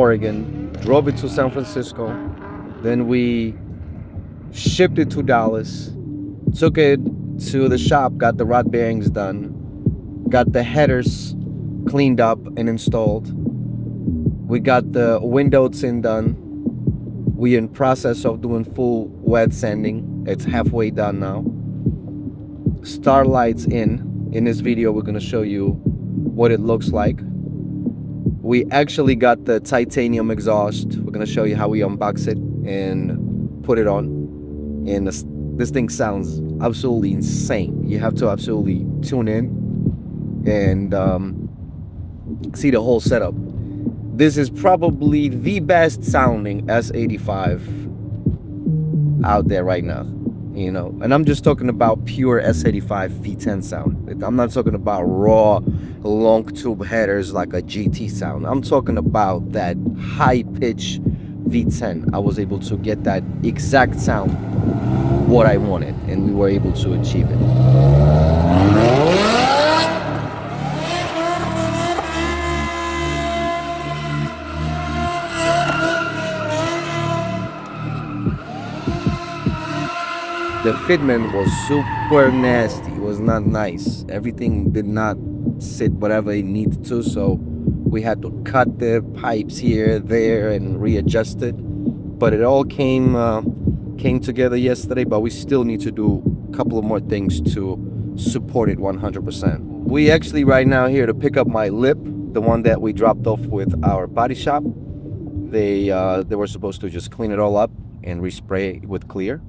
Oregon, drove it to San Francisco, then we shipped it to Dallas, took it to the shop, got the rod bearings done, got the headers cleaned up and installed. We got the window tint done. We're in process of doing full wet sanding. It's halfway done now. Starlight's in. In this video, we're gonna show you what it looks like. We actually got the titanium exhaust. We're gonna show you how we unbox it and put it on. And this thing sounds absolutely insane. You have to absolutely tune in and see the whole setup. This is probably the best sounding S85 out there right now, you know. And I'm just talking about pure S85 V10 sound. I'm not talking about raw long tube headers like a GT sound. I'm talking about that high pitch V10. I was able to get that exact sound what I wanted, and we were able to achieve it. The fitment was super nasty. It was not nice. Everything did not sit whatever it needed to, so we had to cut the pipes here, there, and readjust it. But it all came together yesterday, but we still need to do a couple of more things to support it 100%. We actually right now here to pick up my lip, the one that we dropped off with our body shop. They were supposed to just clean it all up and respray it with clear.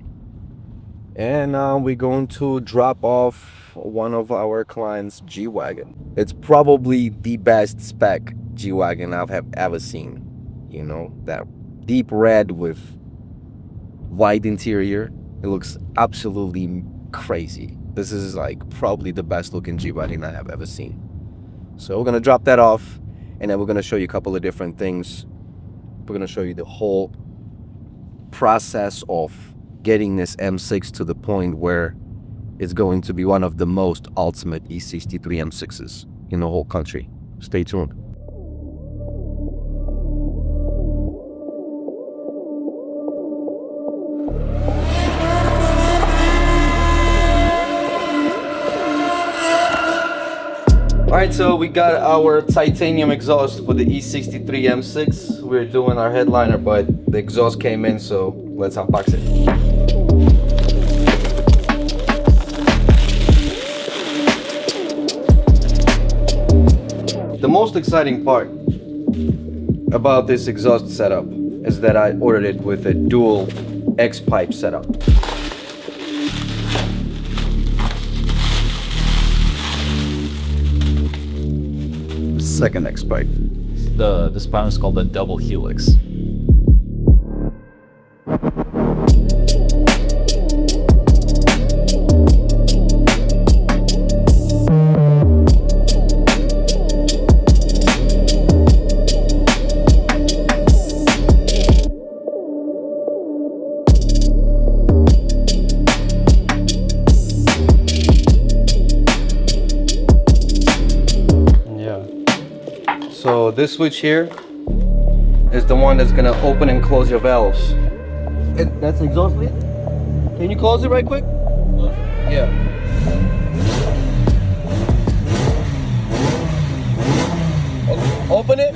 And we're going to drop off one of our clients' G-Wagon. It's probably the best spec G-Wagon I've ever seen. You know, that deep red with white interior. It looks absolutely crazy. This is like probably the best looking G-Wagon I have ever seen. So we're gonna drop that off, and then we're gonna show you a couple of different things. We're gonna show you the whole process of getting this M6 to the point where it's going to be one of the most ultimate E63 M6s in the whole country. Stay tuned. Alright, so we got our titanium exhaust for the E63 M6. We're doing our headliner, but the exhaust came in, so let's unbox it. The most exciting part about this exhaust setup is that I ordered it with a dual X-pipe setup. Second X-pipe. This pipe is called the double helix. So this switch here is the one that's gonna open and close your valves. That's the exhaust lead? Can you close it right quick? Yeah. Open it.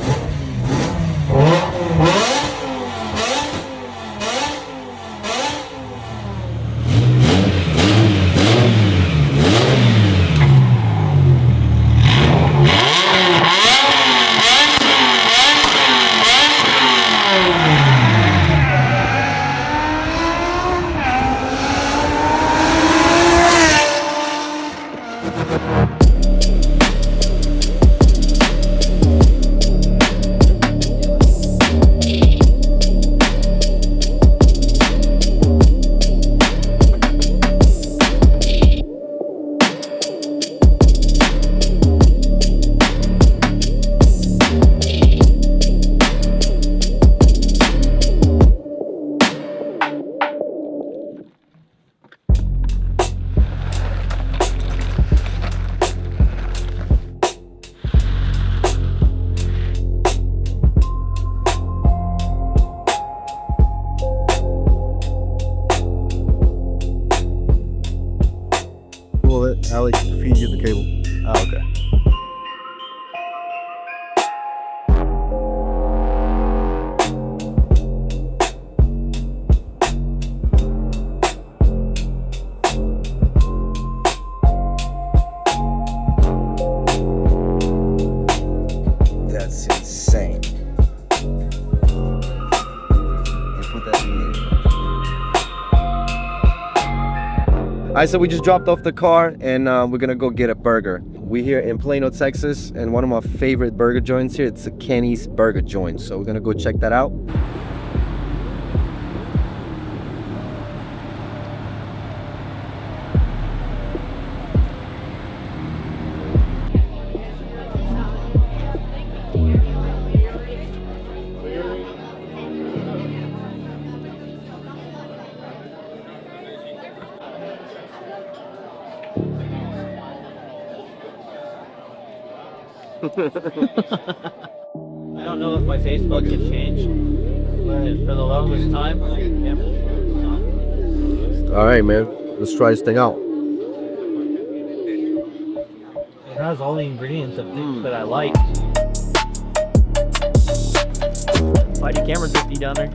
Alec feed you the cable. Oh, okay. That's insane. You put that in here. Alright, so we just dropped off the car and we're gonna go get a burger. We're here in Plano, Texas, and one of my favorite burger joints here, it's a Kenny's Burger Joint. So we're gonna go check that out. I don't know if my Facebook has changed, but for the longest time, yeah. All right, man. Let's try this thing out. It has all the ingredients of things that I like. Why do cameras 50 down there?